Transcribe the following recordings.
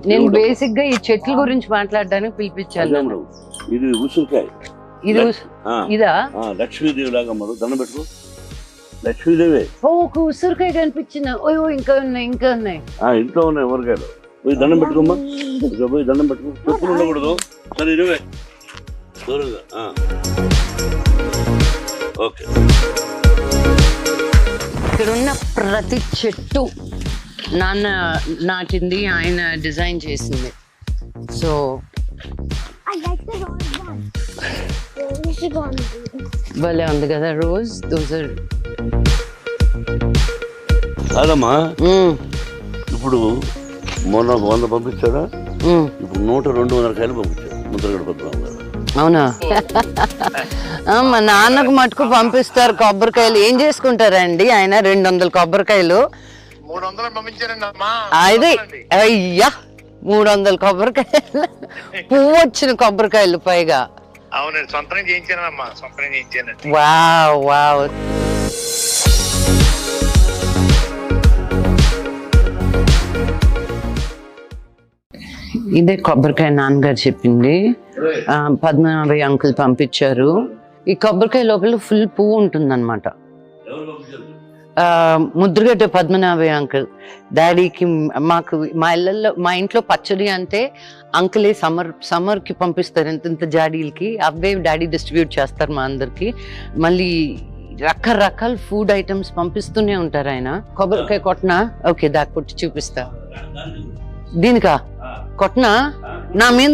నేను బేసిక్ గా ఈ చెట్ల గురించి మాట్లాడడానికి పిలిపించాను. ఇది ఉసిరికాయ. ఇది ఇదా? లక్ష్మీదేవి లాగా మరి దండం పెట్టుకో. లక్ష్మీదేవి. ఒక ఉసిరికాయ కనిపించింది. ఓయో ఇంకా ఉన్నాయి, ఇంకా ఉన్నాయి. ఇంట్లో ఉన్నాయి ఊరకాయలు. పోయి దండం పెట్టుకోమ్మా. పోయి దండం పెట్టుకో. చెప్పులు ఉండకూడదు. సరే ఇరవై దూరంగా. ఓకే. ఇక్కడ ఉన్న ప్రతి చెట్టు నాన్న నాటింది, ఆయన డిజైన్ చేసింది. సో భలే ఉంది కదా రోజ్. కాదమ్మా, ఇప్పుడు మొన్న 100 పంపించాడా? ఇప్పుడు 100-200 కాయలు పంపించాడు ముద్రగడ పద్మనాభం గారు. అవునా? మా నాన్నకు మటుకు పంపిస్తారు కొబ్బరికాయలు. ఏం చేసుకుంటారండి ఆయన? 200 కొబ్బరికాయలు. 300 పంపించారండి. అది అయ్యా 300 కొబ్బరికాయలు, పువ్వు వచ్చిన కొబ్బరికాయలు పైగా. అవునండి, సొంతంగా చేయించానమ్మా, సొంతంగా చేయించానండి. Wow wow. ఇదే కొబ్బరికాయ నాన్నగారు చెప్పింది. పద్మనాభయ్య అంకుల్ పంపించారు. ఈ కొబ్బరికాయ లోపల ఫుల్ పువ్వు ఉంటుందన్నమాట. ముద్రగడ్డ పద్మనాభయ్య అంకుల్. డాడీకి మాకు మా ఇంట్లో పచ్చడి అంటే అంకులే సమ్మర్కి పంపిస్తారు ఇంత జాడీలకి. అవే డాడీ డిస్ట్రిబ్యూట్ చేస్తారు మా అందరికి. మళ్ళీ రకరకాల ఫుడ్ ఐటమ్స్ పంపిస్తూనే ఉంటారు ఆయన. కొబ్బరికాయ కొట్టనా? ఓకే, దాకా కొట్టి చూపిస్తా. దీనికా కొట్టనా? నా మీద.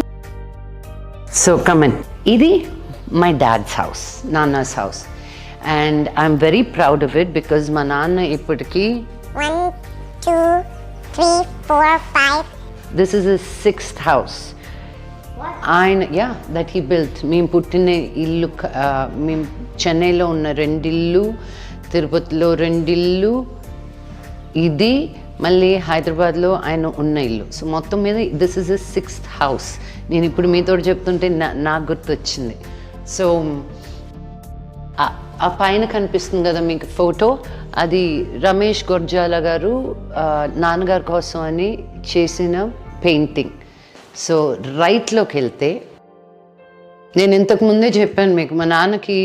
So come. On my dad's house, నాన్నాస్ house. And I'm very proud of it because మా నాన్న ఇప్పటికి 1, 2, 3, 4, 5. This is his 6th house. ఆయన that he built. మేము పుట్టిన ఇల్లు, మేము చెన్నైలో ఉన్న 2 ఇల్లు, తిరుపతిలో 2 ఇల్లు, ఇది మళ్ళీ హైదరాబాద్లో ఆయన ఉన్న ఇల్లు. సో మొత్తం మీద this is his 6th house. నేను ఇప్పుడు మీతో చెప్తుంటే నాకు గుర్తొచ్చింది. సో ఆ పైన కనిపిస్తుంది కదా మీకు ఫోటో, అది రమేష్ గొర్జాల గారు నాన్నగారి కోసం అని చేసిన పెయింటింగ్. సో రైట్లోకి వెళ్తే, నేను ఇంతకు ముందే చెప్పాను మీకు, మా నాన్నకి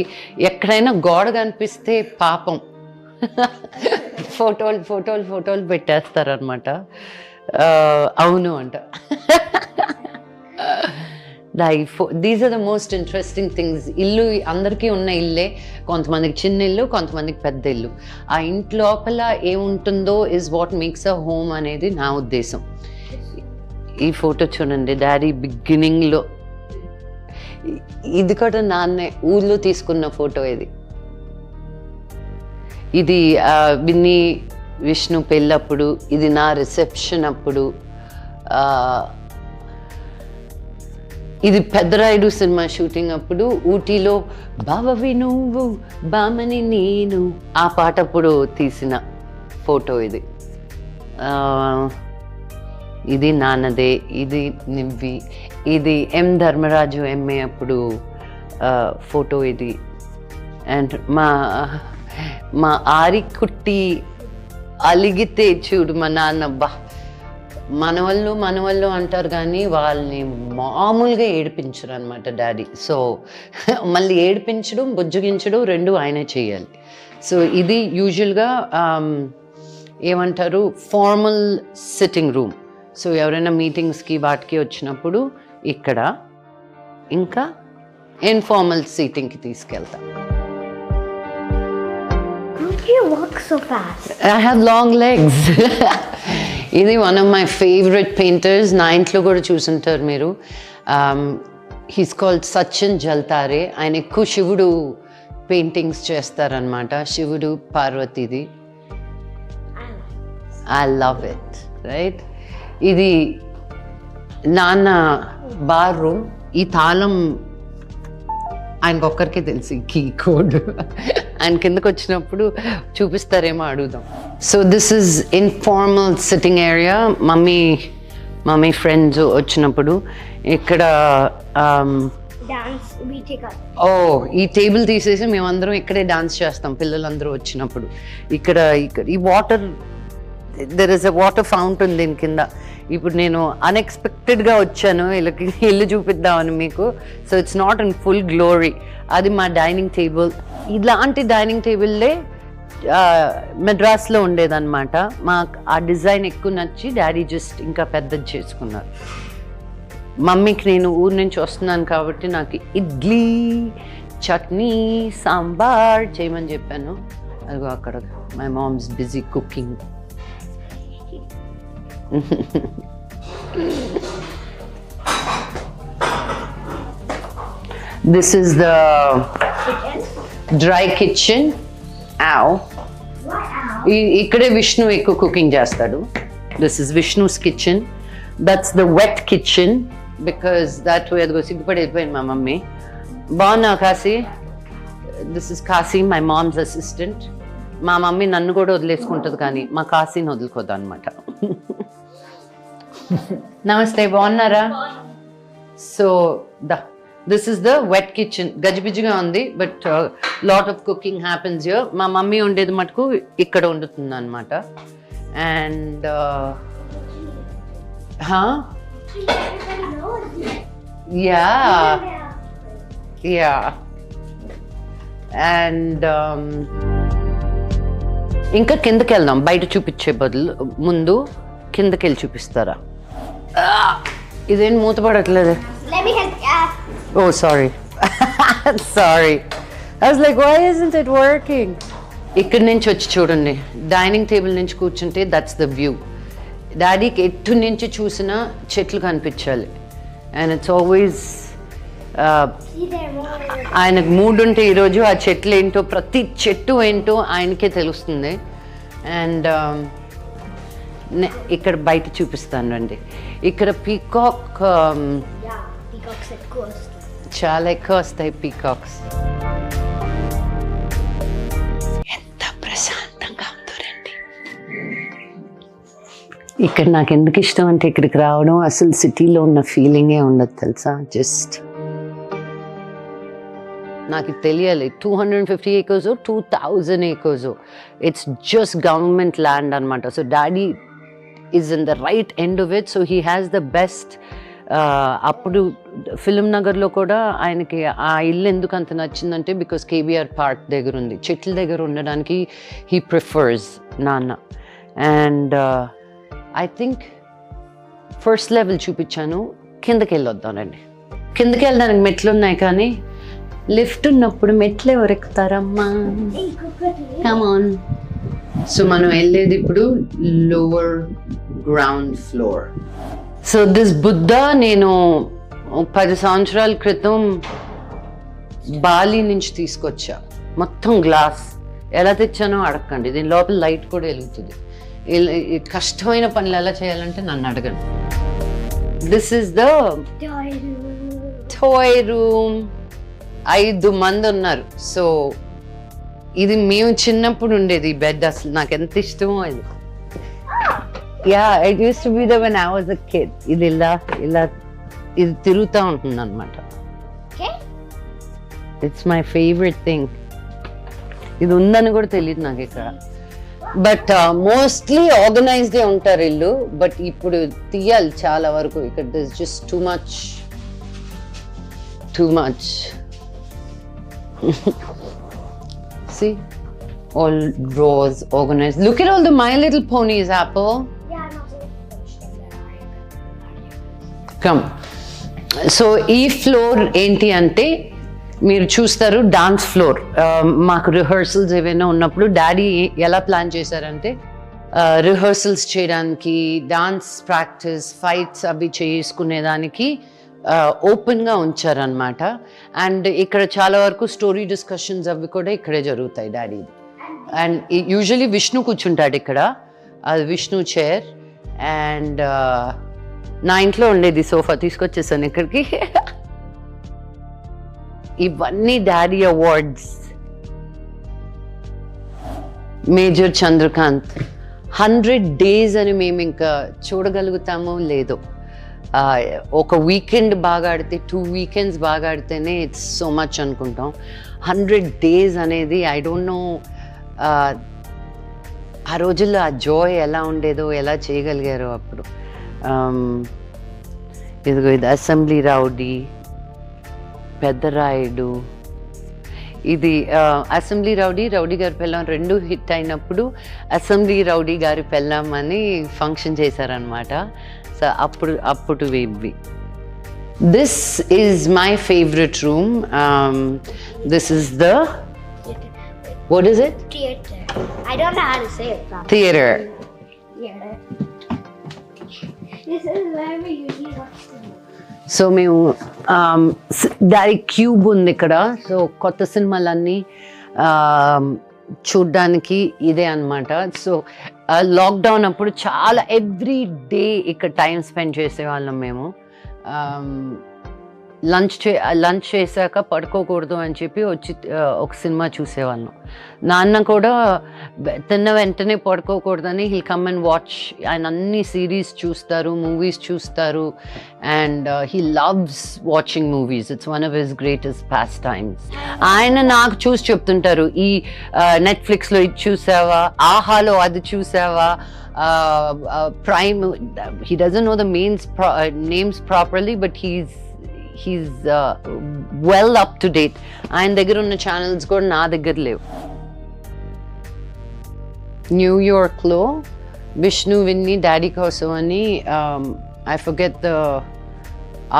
ఎక్కడైనా గోడ కనిపిస్తే పాపం ఫోటోలు పెట్టేస్తారనమాట. అవును అంట. These are the most interesting things. ఇల్లు అందరికీ ఉన్న ఇల్లే, కొంతమందికి చిన్న ఇల్లు, కొంతమందికి పెద్ద ఇల్లు. ఆ ఇంటి లోపల ఏముంటుందో is what makes a home అనేది నా ఉద్దేశం. ఈ ఫోటో చూడండి, డాడీ బిగినింగ్లో. ఇది కూడా నాన్నే ఊళ్ళో తీసుకున్న ఫోటో. ఇది విన్నీ విష్ణు పెళ్ళప్పుడు, ఇది నా రిసెప్షన్ అప్పుడు, ఇది పెద్దరాయుడు సినిమా షూటింగ్ అప్పుడు ఊటీలో బావవి నువ్వు బామని నేను, ఆ పాట అప్పుడు తీసిన ఫోటో ఇది. ఇది నాన్నదే, ఇది నివ్వి, ఇది ఎం ధర్మరాజు ఎంఏ అప్పుడు ఫోటో ఇది. అండ్ మా ఆరికుట్టి అలిగితే చూడు మా నాన్న, బా మనవళ్ళు అంటారు కానీ వాళ్ళని మామూలుగా ఏడిపించరు అనమాట డాడీ. సో మళ్ళీ ఏడిపించడం, బుజ్జగించడం 2 ఆయనే చేయాలి. సో ఇది యూజువల్గా ఏమంటారు, ఫార్మల్ సిట్టింగ్ రూమ్. సో ఎవరైనా మీటింగ్స్కి వాటికి వచ్చినప్పుడు ఇక్కడ, ఇంకా ఇన్ఫార్మల్ సీటింగ్కి తీసుకెళ్తా. You walk so fast. I have long legs. ఇది one of my favourite painters. నా ఇంట్లో కూడా చూసుంటారు మీరు. He's called Sachin Jaltare. ఆయన ఎక్కువ శివుడు పెయింటింగ్స్ చేస్తారనమాట, శివుడు పార్వతీది. I love it, right. ఇది నాన్న బార్ రూమ్. ఈ తాళం ఆయనకు ఒక్కరికే తెలుసు, కీ కోడ్. ఆయన కిందకు వచ్చినప్పుడు చూపిస్తారేమో, అడుగుదాం. So this is informal sitting area. Mummy friends వచ్చినప్పుడు ఇక్కడ ఈ టేబుల్ తీసేసి మేమందరం ఇక్కడే డాన్స్ చేస్తాం పిల్లలందరూ వచ్చినప్పుడు. ఇక్కడ ఈ water there is a water fountain దీని కింద. ఇప్పుడు నేను అన్ఎక్స్పెక్టెడ్గా వచ్చాను వీళ్ళకి ఇల్లు చూపిద్దామని మీకు. So it's not in full glory. అది మా డైనింగ్ టేబుల్. ఇలాంటి డైనింగ్ టేబుల్లే మెడ్రాస్లో ఉండేదన్నమాట. మాకు ఆ డిజైన్ ఎక్కువ నచ్చి డాడీ జస్ట్ ఇంకా పెద్దది చేసుకున్నారు. మమ్మీకి నేను ఊరు నుంచి వస్తున్నాను కాబట్టి నాకు ఇడ్లీ, చట్నీ, సాంబార్ చేయమని చెప్పాను. అదిగో అక్కడ my mom's busy cooking. This is the dry kitchen. Ow. ఇక్కడే విష్ణు ఎక్కువ కుకింగ్ చేస్తాడు. This is Vishnu's kitchen. That's the wet kitchen because that way అదిగో సిగ్గుపడి వెళ్ళిపోయింది మా మమ్మీ. బాగున్నా Kashi? This is Kasi, my mom's assistant. మా మమ్మీ నన్ను కూడా వదిలేసుకుంటుంది కానీ మా కాశీని వదులుకోదు అనమాట. నమస్తే, బాగున్నారా? So this is the wet kitchen. గజిబిజిగా ఉంది but lot of cooking happens here. మా మమ్మీ ఉండేది మటుకు ఇక్కడ వండుతుంది అనమాట. అండ్ యా అండ్ ఇంకా కిందకి వెళ్దాం. బయట చూపించే బదులు ముందు కిందకి వెళ్ళి చూపిస్తారా? ఇదేం మూతపడట్లేదు. Let me help you. Oh, sorry. Sorry. I was like, why isn't it working? ఇక్కడ నుంచి వచ్చి చూడండి, డైనింగ్ టేబుల్ నుంచి కూర్చుంటే దట్స్ ద వ్యూ. డాడీకి ఎటు నుంచి చూసినా చెట్లు కనిపించాలి. అండ్ ఇట్స్ ఆల్వేస్ ఆయనకు మూడ్ ఉంటే ఈరోజు ఆ చెట్లు ఏంటో, ప్రతి చెట్టు ఏంటో ఆయనకే తెలుస్తుంది. అండ్ ఇక్కడ బయట చూపిస్తాను రండి. ఇక్కడ పీకాక్ చాలా ఎక్కువ వస్తాయి. పీకాక్స్ ఎంత ప్రశాంతంగా ఉందో రండి. ఇక్కడ నాకు ఎందుకు ఇష్టం అంటే ఇక్కడికి రావడం అసలు సిటీలో ఉన్న ఫీలింగే ఉండదు తెలుసా. జస్ట్ నాకు తెలియాలి 250 acres 2000 acres. It's just government land అనమాట. So daddy is in the right end of it. So he has the best. అప్పుడు ఫిలిం నగర్లో కూడా ఆయనకి ఆ ఇల్లు ఎందుకు అంత నచ్చిందంటే బికాస్ కేబీఆర్ పార్క్ దగ్గర ఉంది, చెట్ల దగ్గర ఉండడానికి హీ ప్రిఫర్స్ నాన్న. And I think first level చూపించాను. కిందకి వెళ్ళొద్దానండి. కిందకి వెళ్ళడానికి మెట్లు ఉన్నాయి కానీ లిఫ్ట్ ఉన్నప్పుడు మెట్లు ఎవరు ఎక్కుతారమ్మా? Come on. సో మనం వెళ్ళేది ఇప్పుడు lower ground floor. So this Buddha నేను 10 సంవత్సరాల క్రితం బాలి నుంచి తీసుకొచ్చా. మొత్తం గ్లాస్. ఎలా తెచ్చానో అడగండి. దీని లోపల లైట్ కూడా వెలుగుతుంది. కష్టమైన పనులు ఎలా చేయాలంటే నన్ను అడగండి. This is the toy room. 5 మంది ఉన్నారు. సో ఇది మేము చిన్నప్పుడు ఉండేది బెడ్. అసలు నాకు ఎంత ఇష్టమో ఇది. Yeah, it use to be the when I was a kid. ఇది ఇలా ఇలా ఇది తిరుగుతూ ఉంటుంది అనమాట. It's my favourite thing. ఇది ఉందని కూడా తెలియదు నాకు ఇక్కడ. బట్ మోస్ట్లీ ఆర్గనైజ్డే ఉంటారు ఇల్లు. బట్ ఇప్పుడు తీయాలి చాలా వరకు. ఇక్కడ this just too much. See, all drawers organized. Look at all the My Little Ponies, Apple. Come. So, ఈ ఫ్లోర్ ఏంటి అంటే మీరు చూస్తారు డాన్స్ ఫ్లోర్. మాకు రిహర్సల్స్ ఏవైనా ఉన్నప్పుడు డాడీ ఎలా ప్లాన్ చేశారంటే రిహర్సల్స్ చేయడానికి, డాన్స్ ప్రాక్టీస్, ఫైట్స్ అవి చేసుకునేదానికి ఓపెన్గా ఉంచారనమాట. అండ్ ఇక్కడ చాలా వరకు స్టోరీ డిస్కషన్స్ అవి కూడా ఇక్కడే జరుగుతాయి డాడీ. అండ్ యూజువలీ విష్ణు కూర్చుంటాడు ఇక్కడ. అది విష్ణు చైర్. అండ్ నా ఇంట్లో ఉండేది సోఫా తీసుకొచ్చేసాను ఇక్కడికి. ఇవన్నీ daddy awards. Major Chandrakanth 100 days అని మేము ఇంకా చూడగలుగుతామో లేదో. ఒక వీకెండ్ బాగా ఆడితే 2 weekends బాగా ఆడితేనే ఇట్స్ సో మచ్ అనుకుంటాం. 100 days అనేది ఐ డోంట్ నో. ఆ రోజుల్లో ఆ జాయ్ ఎలా ఉండేదో, ఎలా చేయగలిగారో అప్పుడు. ఇదిగో ఇది అసెంబ్లీ రౌడీ, పెద్దరాయుడు. ఇది అసెంబ్లీ రౌడీ, రౌడీ గారి పెళ్ళాం రెండు హిట్ అయినప్పుడు అసెంబ్లీ రౌడీ గారి పెళ్ళాం అని ఫంక్షన్ చేశారనమాట. సో అప్పుడు ఇవి. This is my favorite room. This is the, what is it? Theater. I don't know how to say it properly. Theater. Theater. This is where we usually watch the movie. So మేము దాని cube ఉంది ఇక్కడ. So కొత్త సినిమాలన్నీ చూడ్డానికి ఇదే అనమాట. So lockdown అప్పుడు చాలా ఎవ్రీ డే ఇక్కడ టైం స్పెండ్ చేసేవాళ్ళం మేము. లంచ్ చేశాక పడుకోకూడదు అని చెప్పి వచ్చి ఒక సినిమా చూసేవాళ్ళం. నాన్న కూడా తిన్న వెంటనే పడుకోకూడదని హిల్ కమ్ అండ్ వాచ్. ఆయన అన్ని సిరీస్ చూస్తారు, మూవీస్ చూస్తారు, and he loves watching movies. It's one of his greatest pass times. ఆయన నాకు చూసి చెప్తుంటారు, ఈ నెట్ఫ్లిక్స్లో ఇది చూసావా, ఆహాలో అది చూసావా, Prime. He doesn't know the names properly, but he's well up to date. ఆయన దగ్గర ఉన్న ఛానల్స్ కూడా నా దగ్గర లేవు. న్యూయార్క్లో విష్ణు విన్ని డాడీ కోసం అని, I forget the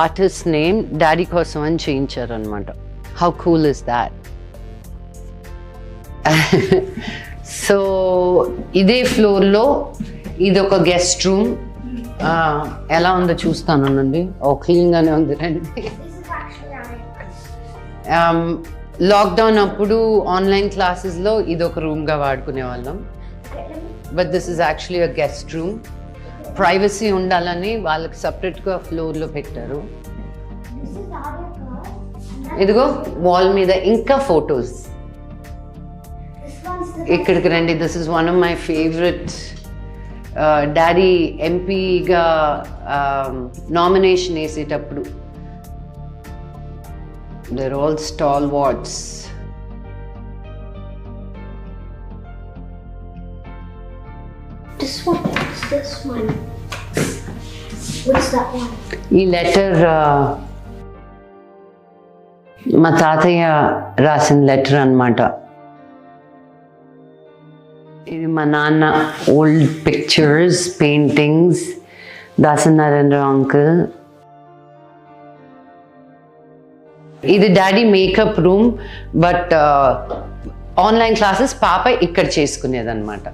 artist name, daddy కోసం అని చేయించారు అనమాట. How cool is that? So ఇదే ఫ్లోర్లో ఇది ఒక గెస్ట్ రూమ్. ఎలా ఉందో చూస్తానండి. క్లీన్గానే ఉంది రండి. లాక్డౌన్ అప్పుడు ఆన్లైన్ క్లాసెస్లో ఇది ఒక రూమ్గా వాడుకునే వాళ్ళం. But this is actually a guest room. Privacy ఉండాలని వాళ్ళకి సపరేట్గా ఫ్లోర్లో పెట్టారు. ఇదిగో వాల్ మీద ఇంకా ఫొటోస్. ఇక్కడికి రండి. This is one of my favourite. Daddy ఎంపీగా నామినేషన్ వేసేటప్పుడు they're all stalwarts. This one. What's this one? What's that one? ఈ లెటర్ మా తాతయ్య రాసిన లెటర్ అన్నమాట. ఇది మా నాన్న old pictures, paintings, Dasanarayanarao uncle. ఇది daddy makeup room. But online classes పాప ఇక్కడ చేసుకునేదన్నమాట.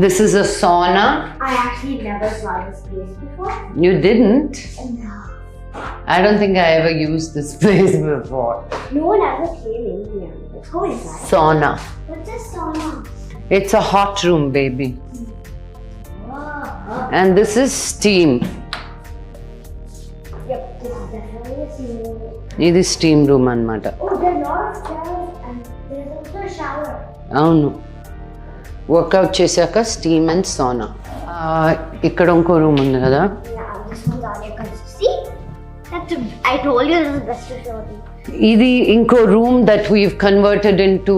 This is a sauna. I actually never saw this place before. You didn't? No. I don't think I ever used this place before. No one ever came in here. Let's go inside. Sauna. What's a sauna? It's a hot room, baby. Oh. And this is steam. Yep, this is definitely a steam. ఇది steam room అన్నమాట. Oh, there are a lot of stairs and there's also a shower. అవును, work out చేశాక steam and Sona. ఇక్కడ ఇంకో room ఉంది కదా. Yeah, this one's on your cousin. See? I told you this is the best facility. ఇది ఇంకో room that weave converted into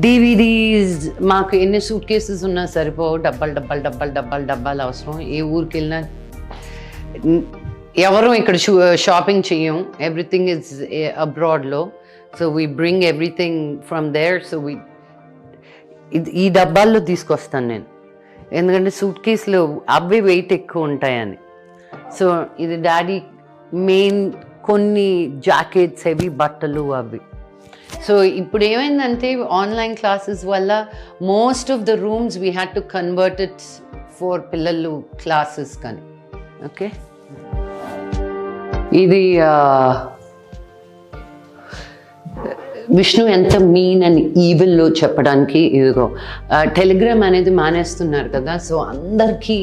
DVDs. మాకు ఎన్ని సూట్ కేసెస్ ఉన్నా సరిపోవు. డబ్బాలు అవసరం. ఏ ఊరికి వెళ్ళినా ఎవరు ఇక్కడ షాపింగ్ చెయ్యం. ఎవ్రీథింగ్ ఇస్ అబ్రాడ్లో. So we bring everything from there. So ఈ డబ్బాల్లో తీసుకొస్తాను నేను, ఎందుకంటే సూట్ కేసులు అవి వెయిట్ ఎక్కువ ఉంటాయని. సో ఇది డాడీ మెయిన్ కొన్ని జాకెట్స్, హెవీ బట్టలు అవి. సో ఇప్పుడు ఏమైందంటే ఆన్లైన్ క్లాసెస్ వల్ల most of the rooms we had to convert it for పిల్లలు క్లాసెస్ కానీ. ఓకే, ఇది విష్ణు ఎంత మీన్ అండ్ ఈవిల్లో చెప్పడానికి. ఇదిగో టెలిగ్రామ్ అనేది మానేస్తున్నారు కదా. సో అందరికీ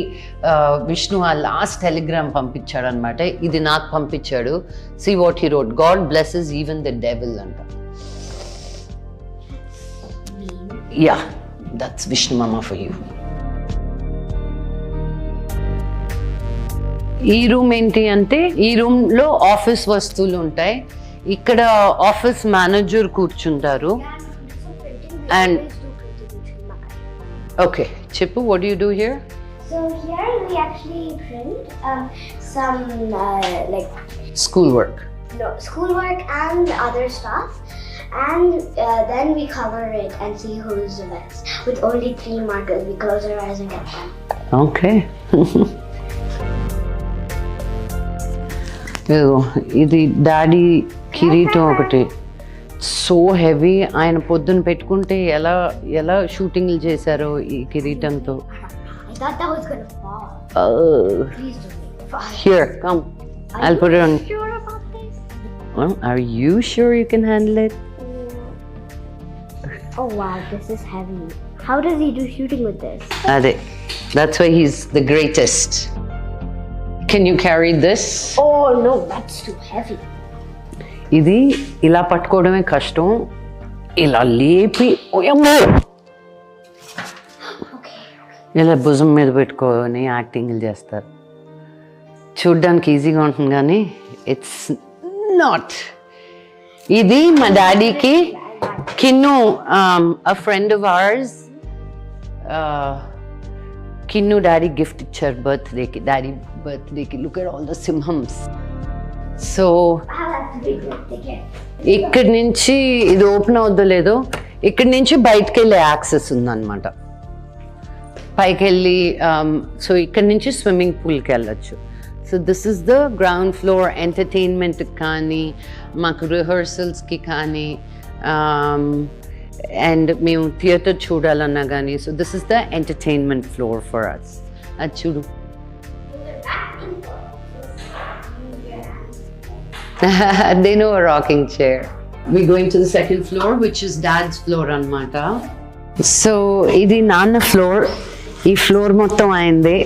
విష్ణు ఆ లాస్ట్ టెలిగ్రామ్ పంపించాడు అనమాట. ఇది నాకు పంపించాడు. See what he wrote, God blesses even the devil అంట. యా, దట్స్ విష్ణు మామ ఫర్ యూ. ఈ రూమ్ ఏంటి అంటే, ఈ రూమ్లో ఆఫీస్ వస్తువులు ఉంటాయి. ఇక్కడ ఆఫీస్ మేనేజర్ కూర్చుంటారు. And Okay, Chippu, what do you do here? So here we actually print some like Schoolwork. schoolwork and other stuff, and then we cover it and see who's the best. With only 3 markers, we close our eyes and get them. Okay. ఇది daddy కిరీటం ఒకటి so heavy. ఆయన పొద్దున పెట్టుకుంటే ఎలా ఎలా షూటింగ్లు చేశారో ఈ కిరీటంతో. I thought that was gonna fall. Please don't make it fall. Here, come. I'll put it on. Sure about this? Well, are you sure you can handle it? Oh wow, this is heavy. How does he do shooting with this? Ade. That's why he's the greatest. Can you carry this? Oh no, that's too heavy. ఇది ఇలా పట్టుకోవడమే కష్టం. ఇలా లేపి ఓయమ్మో Okay. ఇలా భుజం మీద పెట్టుకొని యాక్టింగ్లు చేస్తారు. చూడ్డానికి ఈజీగా ఉంటుంది కానీ ఇట్స్ నాట్. ఇది మా డాడీకి Kinnu a friend of ours Kinnu daddy gift ఇచ్చారు బర్త్డేకి. డాడీ బర్త్డేకి లుక్ ఎట్ ఆల్ ద సింహమ్స్. So I'll have to be good to get. ఇక్కడి నుంచి ఇది ఓపెన్ అవుద్దో లేదో, ఇక్కడి నుంచి బయటకు వెళ్ళే యాక్సెస్ ఉందన్నమాట. పైకి వెళ్ళి సో ఇక్కడి నుంచి స్విమ్మింగ్ పూల్కి వెళ్ళచ్చు. So this is the ground floor. ఎంటర్టైన్మెంట్కి కానీ మాకు రిహర్సల్స్కి కానీ అండ్ మేము థియేటర్ చూడాలన్నా కానీ. So this is the entertainment floor for us. అది చూడు. They know a rocking chair. We're going to the second floor, which is Dad's floor anamata. So ఇది నాన్న ఫ్లోర్. ఈ ఫ్లోర్ మొత్తం అయిందే.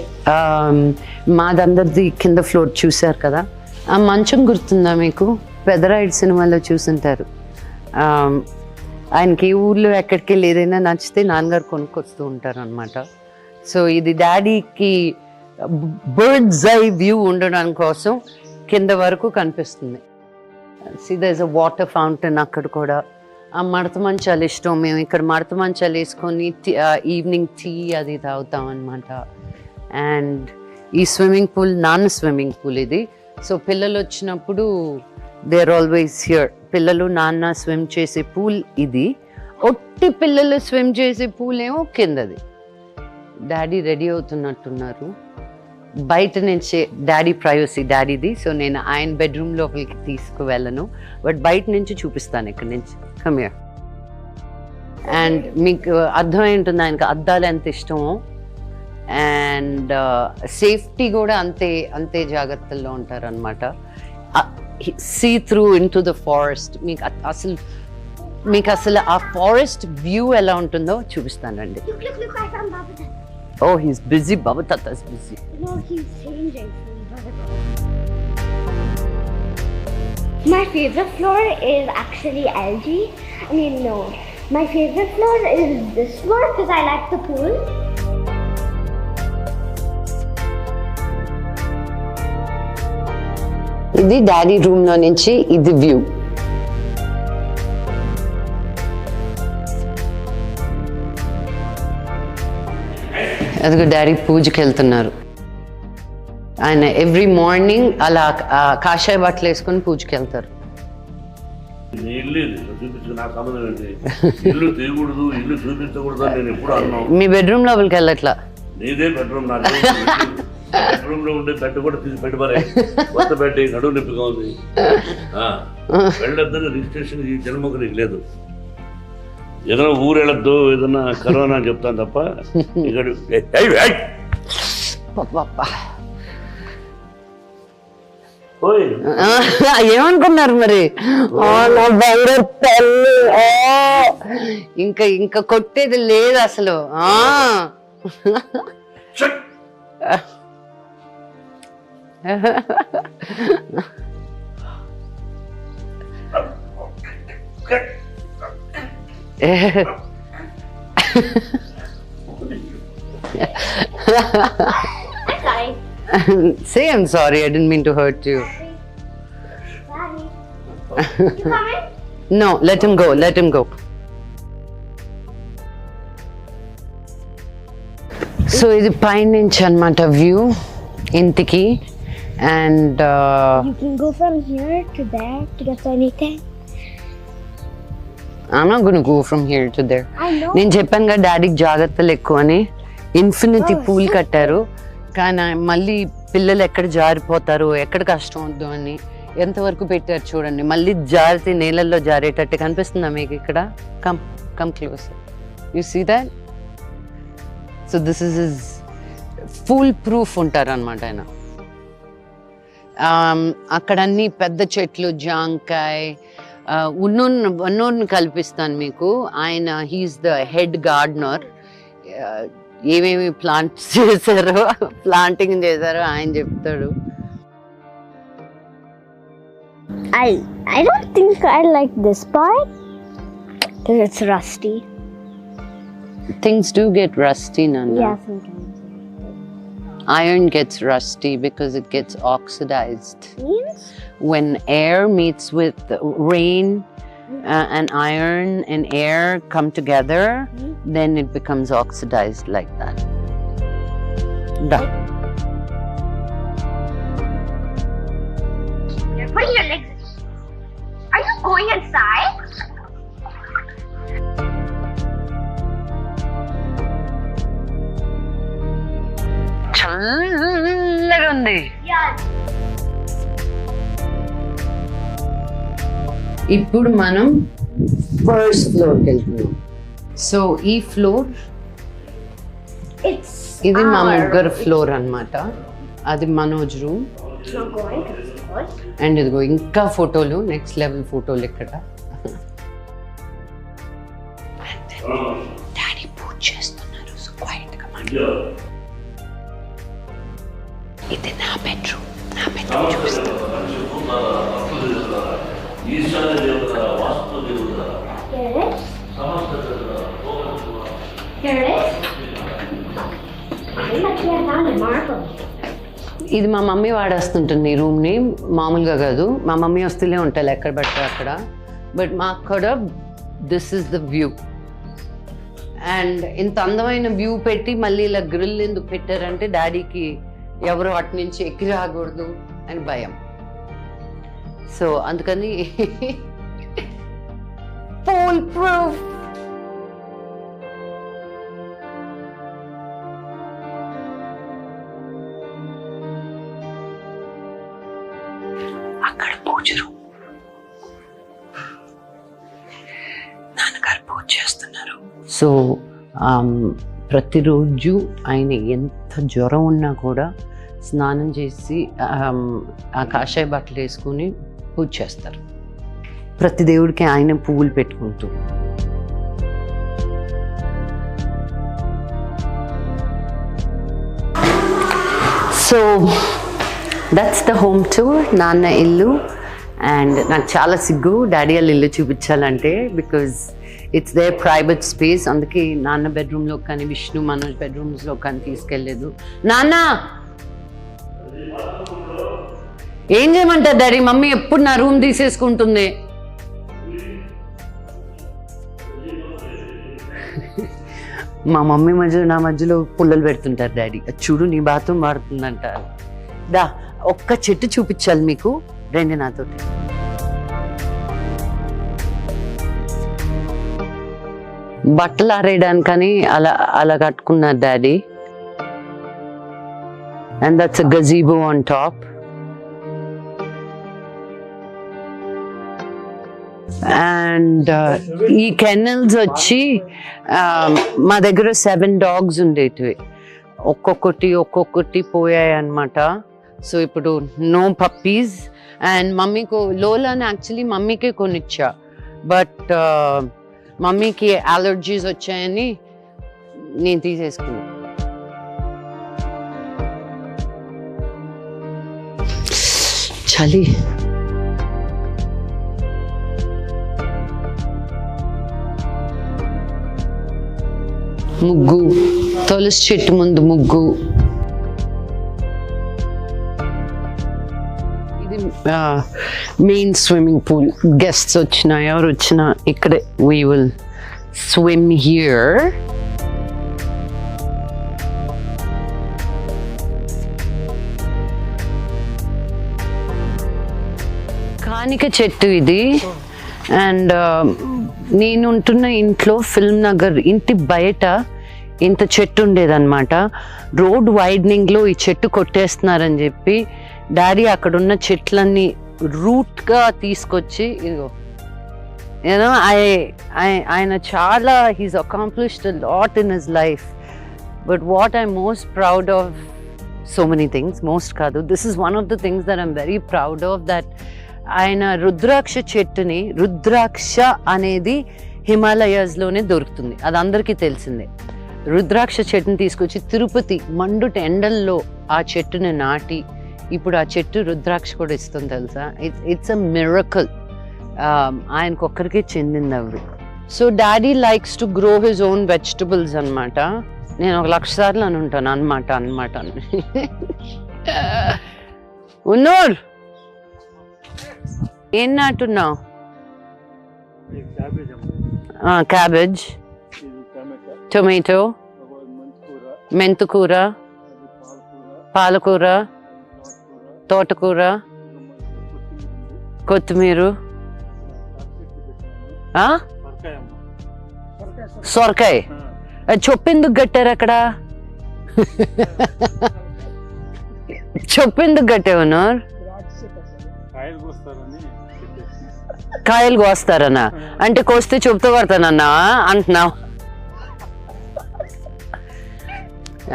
మాదందరిది కింద ఫ్లోర్ చూశారు కదా. ఆ మంచం గుర్తుందా మీకు? పెదరాయుడు సినిమాలో చూసుంటారు. ఆయనకి ఈ ఊర్లో ఎక్కడికి వెళ్ళి ఏదైనా నచ్చితే నాన్నగారు కొనుక్కొస్తూ ఉంటారు అనమాట. సో ఇది డాడీకి బర్డ్స్ ఐ వ్యూ ఉండడం కోసం కింద వరకు కనిపిస్తుంది. See there is a water fountain అక్కడ కూడా. ఆ మడత మంచాలు ఇష్టం. మేము ఇక్కడ మడత మంచాలు వేసుకొని ఈవినింగ్ టీ అది తాగుతాం అనమాట. అండ్ ఈ స్విమ్మింగ్ పూల్ నాన్న స్విమ్మింగ్ పూల్ ఇది. సో పిల్లలు వచ్చినప్పుడు దే ఆర్ ఆల్వేస్ హియర్. పిల్లలు నాన్న స్విమ్ చేసే పూల్ ఇది. ఒట్టి పిల్లలు స్విమ్ చేసే పూల్ ఏమో కిందది. డాడీ రెడీ అవుతున్నట్టున్నారు. బయట నుంచి డాడీ ప్రైవసీ డాడీది. సో నేను ఆయన బెడ్రూమ్ లోపలికి తీసుకువెళ్ళను, బట్ బయట నుంచి చూపిస్తాను ఇక్కడ నుంచి. Come here. అండ్ మీకు అర్థమై ఉంటుంది ఆయనకు అద్దాలు ఎంత ఇష్టమో. అండ్ సేఫ్టీ కూడా అంతే జాగ్రత్తల్లో ఉంటారు అనమాట. See through into the forest. మీకు అసలు ఆ ఫారెస్ట్ వ్యూ ఎలా ఉంటుందో చూపిస్తానండి. Look, I found Baba. Oh, he's busy. Baba Tata's busy. No, he's changing. My favorite floor is actually LG. I mean, no. My favorite floor is this floor because I like the pool. ఇది daddy room లో నుంచి ఇది view. అదిగో daddy పూజకి వెళ్తున్నారు. ఆయన every morning అలా కాషాయ బట్టలు వేసుకొని పూజకి వెళ్తారు. నీ ఇల్లు ఇది చూపించు, నాకు సంబంధం ఏంటి? ఇల్లు తీయకూడదు, ఇల్లు చూపించకూడదు అని నేను ఎప్పుడు అన్నాను. మీ బెడ్రూమ్ లోపలికి వెళ్ళట్లా? నీదే బెడ్రూమ్. నాకు బెడ్రూమ్ లో ఉండే బెడ్ కూడా తీసి పెట్టుబడి కొత్త పెట్టి నడువు నొప్పిగా ఉంది. వెళ్ళొద్దని రిజిస్ట్రేషన్ ఈ జన్మకు నీకు లేదు. ఏదైనా ఊరు వెళ్ళొద్దు, ఏదైనా కరోనా అని చెప్తాను తప్ప ఇక్కడ ఏమనుకున్నారు మరి? ఇంకా కొట్టేది లేదు అసలు. Sorry. Say I'm sorry, I didn't mean to hurt you. Sorry. You coming? No, let him go. So ఇది పైనుంచి అన్నమాట వ్యూ ఇంటికి. And You can go from here to there to get anything. I'm not going to go from here to there. I know. నేను చెప్పాను కదా డాడీకి జాగ్రత్తలు ఎక్కువ అని. ఇన్ఫినిటీ పూల్ కట్టారు, కానీ మళ్ళీ పిల్లలు ఎక్కడ జారిపోతారు, ఎక్కడ కష్టం వద్దు అని ఎంతవరకు పెట్టారు చూడండి. మళ్ళీ జారితే నీళ్ళల్లో జారేటట్టు కనిపిస్తుందా మీకు ఇక్కడ? Come close. You see that? So this is is full proof ఉంటారు అనమాట ఆయన. అక్కడ అన్ని పెద్ద చెట్లు, జాంకాయ్, ఉన్నోన్ని కల్పిస్తాను మీకు. ఆయన హీఈస్ ద హెడ్ గార్డెనర్. ఏమేమి ప్లాంట్స్ చేశారో, ప్లాంటింగ్ చేశారో ఆయన చెప్తాడు. I don't think I like this part because it's rusty. Things do get rusty, Nana. Yeah, sometimes. Iron gets rusty because it gets oxidized. Means? When air meets with rain and iron and air come together, then it becomes oxidized like that. Done. You're putting your legs. Are you going inside? చల్లగా ఉంది. Yeah. ఇప్పుడు మనం first ఫ్లోర్కి వెళ్తున్నాం. So ఈ floor It's ఇది మా our- ముగ్గురు ఫ్లోర్ అన్నమాట. అది Manoj room. It's not going because it's closed. And ఇదిగో ఇంకా ఫోటోలు, నెక్స్ట్ లెవెల్ ఫోటోలు ఇక్కడ. డాడీ పూజ చేస్తున్నారు. సో క్వైట్ గా ఇది నా బెడ్రూమ్. నా బెడ్రూమ్ చూపిస్తాను. Here it is. Here it is. I actually found a marble. ఇది మా మమ్మీ వాడేస్తుంటుంది ఈ రూమ్ని. మామూలుగా కాదు, మా మమ్మీ వస్తూనే ఉంటాయి ఎక్కడ పడితే అక్కడ. బట్ మాకు కూడా this is the view. And ఇంత అందమైన వ్యూ పెట్టి మళ్ళీ ఇలా గ్రిల్ ఎందుకు పెట్టారంటే డాడీకి ఎవరు అటు నుంచి ఎక్కి రాకూడదు అని భయం. సో అందుకని ఫుల్ ప్రూఫ్. అక్కడ పూజ రూమ్. నాన్నగారు పూజ చేస్తున్నారు. సో ప్రతిరోజు ఆయన ఎంత జ్వరం ఉన్నా కూడా స్నానం చేసి ఆ కాషాయ బట్టలు వేసుకుని పూజ చేస్తారు. ప్రతి దేవుడికి ఆయన పువ్వులు పెట్టుకుంటూ. So that's the home tour, నాన్న ఇల్లు. అండ్ నాకు చాలా సిగ్గు డాడీ వాళ్ళ ఇల్లు చూపించాలంటే, because it's their private space. అందుకే నాన్న బెడ్రూమ్లో కానీ విష్ణు మనోజ్ బెడ్రూమ్స్లో కానీ తీసుకెళ్ళలేదు. నాన్న ఏం చేయమంటారు డాడీ? మమ్మీ ఎప్పుడు నా రూమ్ తీసేసుకుంటుంది. మా మమ్మీ నా మధ్యలో పుల్లలు పెడుతుంటారు డాడీ. చూడు నీ బాత్రూమ్ వాడుతుందంటారు. దా ఒక్క చెట్టు చూపించాలి మీకు, రండి నాతోటి. బట్టలు ఆరేయడానికని అలా కట్టుకున్నారు daddy. And that's a గజీబో on top. And ఈ కెనల్స్ వచ్చి మా దగ్గర 7 dogs ఉండేటివి. ఒక్కొక్కటి పోయాయి అన్నమాట. సో ఇప్పుడు నో పప్పీస్. అండ్ మమ్మీకు లోలాని యాక్చువల్లీ మమ్మీకే కొనిచ్చా, బట్ మమ్మీకి అలర్జీస్ వచ్చాయని నేను తీసేసుకున్నా. చలి. ముగ్గు, తులసి చెట్టు ముందు ముగ్గు. ఇది మెయిన్ స్విమ్మింగ్ పూల్. గెస్ట్స్ వచ్చినా ఎవరు వచ్చినా ఇక్కడే వీ విల్ స్విమ్ హియర్. స్థానిక చెట్టు ఇది. అండ్ నేను ఉంటున్న ఇంట్లో ఫిల్మ్ నగర్ ఇంటి బయట ఇంత చెట్టు ఉండేదన్నమాట. రోడ్ వైడనింగ్లో ఈ చెట్టు కొట్టేస్తున్నారని చెప్పి డాడీ అక్కడున్న చెట్లన్నీ రూట్గా తీసుకొచ్చి ఇదిగో యూనో ఆయన చాలా he's accomplished a lot in his life. But what I most proud of, so many things, most కాదు, this is one of the things that I'm very proud of, that ఆయన రుద్రాక్ష చెట్టుని, రుద్రాక్ష అనేది హిమాలయాస్లోనే దొరుకుతుంది, అది అందరికీ తెలిసిందే. రుద్రాక్ష చెట్టుని తీసుకొచ్చి తిరుపతి మండుట ఎండల్లో ఆ చెట్టుని నాటి ఇప్పుడు ఆ చెట్టు రుద్రాక్ష కూడా ఇస్తుంది తెలుసా. It's a miracle. ఆయనకు ఒక్కరికే చెందింది అవి. So daddy likes to grow his own vegetables అనమాట. నేను 1,00,000 సార్లు అని ఉంటాను అనమాట అని. ఉన్నోర్ ఏం నాటున్నావు? క్యాబేజ్, టొమాటో, మెంతుకూర, పాలకూర, తోటకూర, కొత్తిమీర, సొరకాయ. చొప్పెందుకు కట్టారు అక్కడ? చొప్పెందుకు కట్టావు? కాయలు కోస్తారన్నా అంటే కోస్తే చెప్తూ పడతానన్నా అంటున్నావు.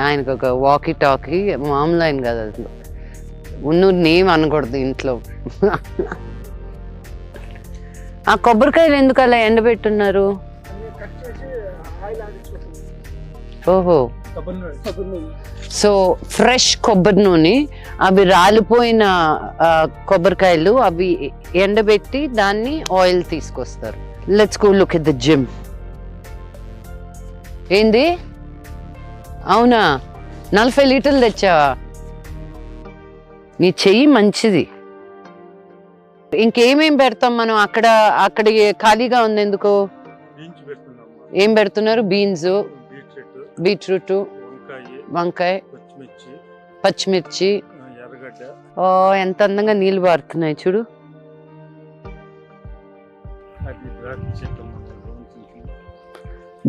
ఆయనకు ఒక వాకీ టాకీ మామూలు ఆయన కదా, అసలు ఉన్నూరు నేమ్ అనకూడదు ఇంట్లో. ఆ కొబ్బరికాయలు ఎందుకు అలా ఎండబెట్టున్నారు? ఓహో, సో ఫ్రెష్ కొబ్బరి నూనె, అవి రాలిపోయిన కొబ్బరికాయలు అవి ఎండబెట్టి దాన్ని ఆయిల్ తీసుకొస్తారు. Let's go look at the gym. ఏంది? అవునా, 40 లీటర్లు తెచ్చావా? నీ చెయ్యి మంచిది. ఇంకేమేం పెడతాం మనం అక్కడ? అక్కడ ఖాళీగా ఉంది ఎందుకు? ఏం పెడుతున్నారు? బీన్స్, బీట్రూట్, వంకాయ, పచ్చిమిర్చి. ఓ ఎంత అందంగా నీళ్ళు పారుతున్నాయి చూడు.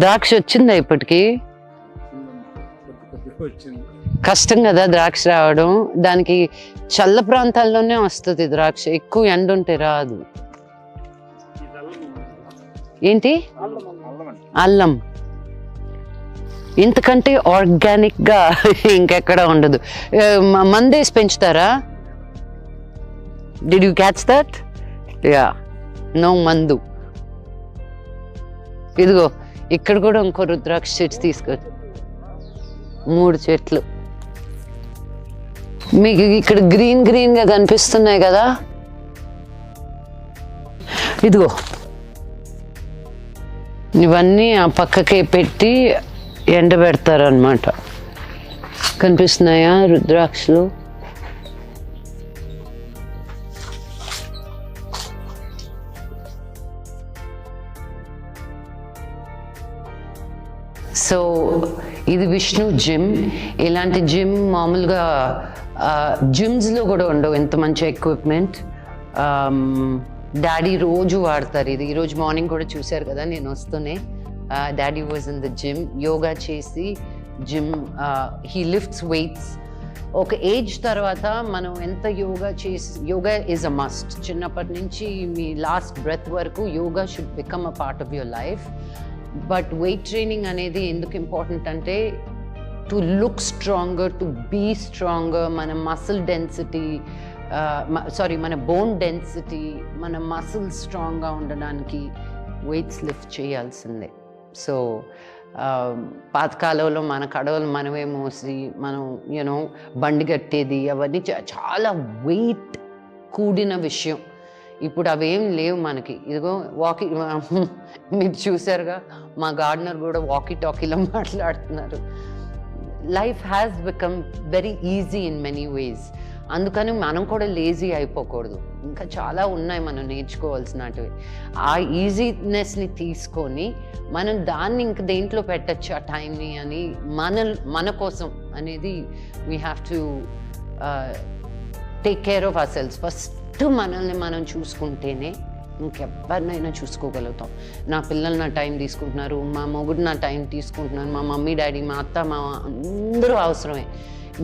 ద్రాక్ష వచ్చిందా ఇప్పటికి? కష్టం కదా ద్రాక్ష రావడం. దానికి చల్ల ప్రాంతాల్లోనే వస్తుంది ద్రాక్ష, ఎక్కువ ఎండ ఉంటే రాదు. ఏంటి? అల్లం. ఇంతకంటే ఆర్గానిక్ గా ఇంకెక్కడ ఉండదు. మందేసి పెంచుతారా? Did you catch that? Yeah, no మందు. ఇదిగో ఇక్కడ కూడా ఇంకో రుద్రాక్ష చెట్టు తీసుకొచ్చి 3 చెట్లు మీకు ఇక్కడ గ్రీన్ గ్రీన్ గా కనిపిస్తున్నాయి కదా. ఇదిగో ఇవన్నీ ఆ పక్కకే పెట్టి ఎండబెడతారనమాట. కనిపిస్తున్నాయా రుద్రాక్షలు? సో ఇది విష్ణు జిమ్. ఇలాంటి జిమ్ మామూలుగా జిమ్స్లో కూడా ఉండవు ఇంత మంచి ఎక్విప్మెంట్. డాడీ రోజు వాడతారు ఇది. ఈరోజు మార్నింగ్ కూడా చూశారు కదా నేను వస్తూనే. Daddy was in the gym, yoga చేసి జిమ్. He lifts weights. ఒక ఏజ్ తర్వాత మనం ఎంత యోగా చేసి, యోగా ఈజ్ అ మస్ట్. చిన్నప్పటి నుంచి మీ లాస్ట్ బ్రెత్ వరకు yoga should become a part of your life. But weight training అనేది ఎందుకు ఇంపార్టెంట్ అంటే to look stronger, to be stronger. మన మసిల్ డెన్సిటీ, మన బోన్ డెన్సిటీ, మన మసిల్స్ స్ట్రాంగ్గా ఉండడానికి వెయిట్స్ లిఫ్ట్ చేయాల్సిందే. సో పాతకాలంలో మన కడవలు మనమే మోసి మనం బండి కట్టేది, అవన్నీ చాలా వెయిట్ కూడిన విషయం. ఇప్పుడు అవేం లేవు మనకి. ఇదిగో మీరు చూసారుగా, మా గార్డెనర్ కూడా వాకీ టాకీలో మాట్లాడుతున్నారు. Life has become very easy in many ways. అందుకని మనం కూడా లేజీ అయిపోకూడదు. ఇంకా చాలా ఉన్నాయి మనం నేర్చుకోవాల్సినవి. ఆ ఈజీనెస్ని తీసుకొని మనం దాన్ని ఇంక దేంట్లో పెట్టచ్చు ఆ టైంని అని మన కోసం అనేది we have to take care of our cells. First మనల్ని మనం చూసుకుంటేనే ఇంకెవరినైనా చూసుకోగలుగుతాం. నా పిల్లలు నా టైం తీసుకుంటున్నారు, మా మొగుడు నా టైం తీసుకుంటున్నారు, మా మమ్మీ డాడీ, మా అత్త మామ అందరూ అవసరమే.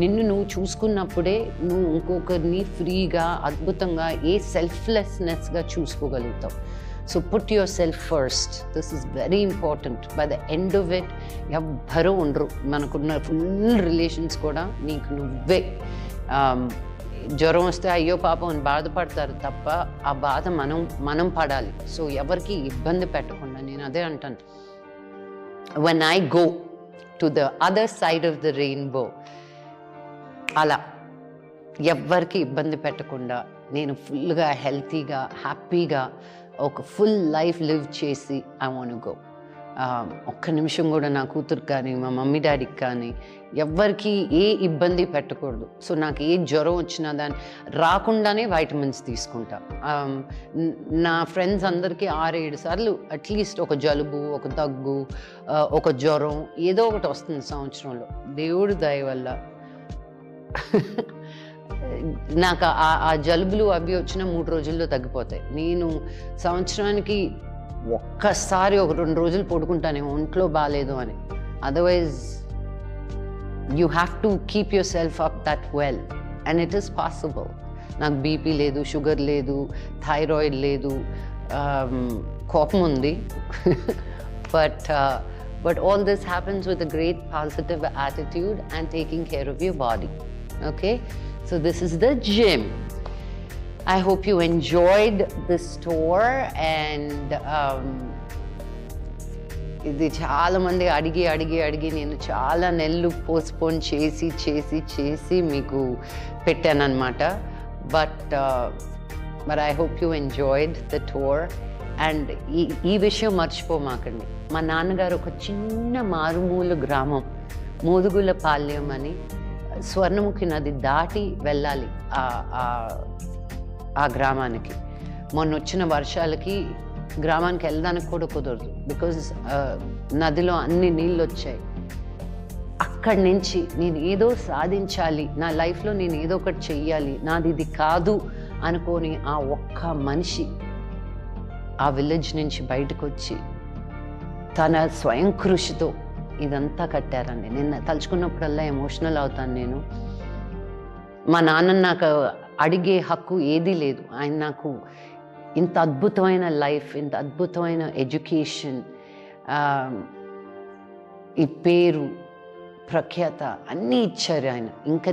నిన్ను నువ్వు చూసుకున్నప్పుడే నువ్వు ఇంకొకరిని ఫ్రీగా, అద్భుతంగా, సెల్ఫ్లెస్నెస్గా చూసుకోగలుగుతావు. So put yourself first. This is very important. By the end of it ఎవ్వరూ ఉండరు. మనకున్న ఫుల్ రిలేషన్స్ కూడా నీకు నువ్వే. జ్వరం వస్తే అయ్యో పాపం అని బాధపడతారు తప్ప ఆ బాధ మనం పడాలి. సో ఎవరికి ఇబ్బంది పెట్టకుండా, నేను అదే అంటాను, when I go to the other side of the rainbow, అలా ఎవ్వరికి ఇబ్బంది పెట్టకుండా నేను ఫుల్గా హెల్తీగా హ్యాపీగా ఒక ఫుల్ లైఫ్ లివ్ చేసి ఐ వాంట్ గో. ఒక్క నిమిషం కూడా నా కూతురు కానీ మా మమ్మీ డాడీకి కానీ ఎవ్వరికి ఏ ఇబ్బంది పెట్టకూడదు. సో నాకు ఏ జ్వరం వచ్చినా దాన్ని రాకుండానే వైటమిన్స్ తీసుకుంటా. నా ఫ్రెండ్స్ అందరికీ 6-7 సార్లు అట్లీస్ట్ ఒక జలుబు, ఒక దగ్గు, ఒక జ్వరం ఏదో ఒకటి వస్తుంది సంవత్సరంలో. దేవుడి దయ వల్ల నాకు ఆ జలుబులు అవి వచ్చిన 3 రోజుల్లో తగ్గిపోతాయి. నేను సంవత్సరానికి ఒక్కసారి ఒక 2 రోజులు పడుకుంటాను ఒంట్లో బాగాలేదు అని. Otherwise you have to keep your self up that well and it is possible. నాకు బీపీ లేదు, షుగర్ లేదు, థైరాయిడ్ లేదు, కోపం ఉంది. But all this happens with a great positive attitude and taking care of your body. Okay? So this is the gym. I hope you enjoyed this tour and ఇది చాలా మంది అడిగి నేను చాలా నెలలు పోస్ట్పోన్ చేసి మీకు పెట్టానన్నమాట. But I hope you enjoyed the tour. And ఈ విషయం మర్చిపోమాకండి. మా నాన్నగారు ఒక చిన్న మారుమూల గ్రామం మోదుగులపాలెం అని, స్వర్ణముఖి నది దాటి వెళ్ళాలి ఆ గ్రామానికి. మొన్న వచ్చిన వర్షాలకి గ్రామానికి వెళ్ళడానికి కూడా కుదరదు. బికాజ్ నదిలో అన్ని నీళ్ళు వచ్చాయి. అక్కడి నుంచి నేను ఏదో సాధించాలి, నా లైఫ్లో నేను ఏదో ఒకటి చెయ్యాలి, నాది ఇది కాదు అనుకొని ఆ ఒక్క మనిషి ఆ విలేజ్ నుంచి బయటకు వచ్చి తన స్వయం కృషితో ఇదంతా కట్టారండి. నేను తలుచుకున్నప్పుడల్లా ఎమోషనల్ అవుతాను నేను. మా నాన్న నాకు అడిగే హక్కు ఏదీ లేదు. ఆయన నాకు ఇంత అద్భుతమైన లైఫ్, ఇంత అద్భుతమైన ఎడ్యుకేషన్, ఈ పేరు, ప్రఖ్యాత అన్నీ ఇచ్చారు ఆయన. ఇంకా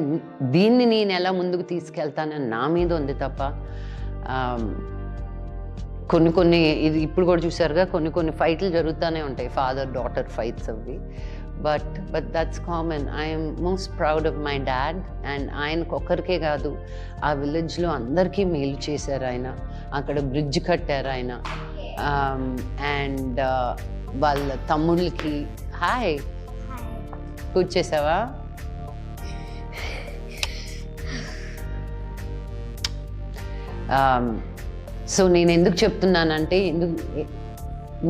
దీన్ని నేను ఎలా ముందుకు తీసుకెళ్తానని నా మీద ఉంది తప్ప కొన్ని ఇది ఇప్పుడు కూడా చూసారుగా కొన్ని ఫైట్లు జరుగుతూనే ఉంటాయి, ఫాదర్ డాటర్ ఫైట్స్ అవి. But that's common. I'm most proud of my dad. And ఆయనకు ఒక్కరికే కాదు, ఆ విలేజ్లో అందరికీ మేలు చేశారు ఆయన. అక్కడ బ్రిడ్జ్ కట్టారు ఆయన. అండ్ వాళ్ళ తమ్ముళ్ళకి హాయ్ పూజ చేసావా? సో నేను ఎందుకు చెప్తున్నానంటే,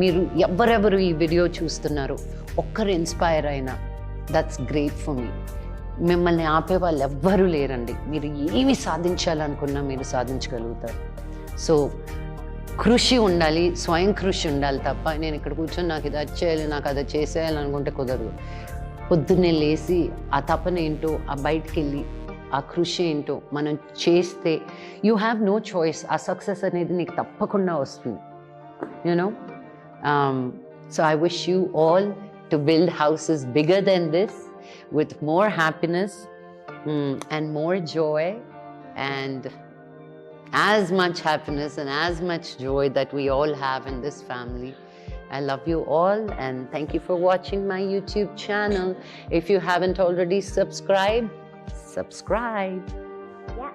మీరు ఎవరెవరు ఈ వీడియో చూస్తున్నారు ఒక్కరు ఇన్స్పైర్ అయినా దట్స్ గ్రేట్ ఫర్ మీ. మిమ్మల్ని ఆపే వాళ్ళు ఎవ్వరూ లేరండి. మీరు ఏమి సాధించాలనుకున్నా మీరు సాధించగలుగుతారు. సో కృషి ఉండాలి, స్వయం కృషి ఉండాలి తప్ప నేను ఇక్కడ కూర్చొని నాకు ఇది వచ్చేయాలి, నాకు అది చేసేయాలనుకుంటే కుదరదు. పొద్దున్నే లేచి ఆ తపన ఏంటో, ఆ బయటికి వెళ్ళి ఆ కృషి ఏంటో మనం చేస్తే యూ హ్యావ్ నో చాయిస్. ఆ సక్సెస్ అనేది నీకు తప్పకుండా వస్తుంది. You know, so I wish you all to build houses bigger than this with more happiness and more joy, and as much happiness and as much joy that we all have in this family. I love you all and thank you for watching my YouTube channel. If you haven't already subscribed. Yeah.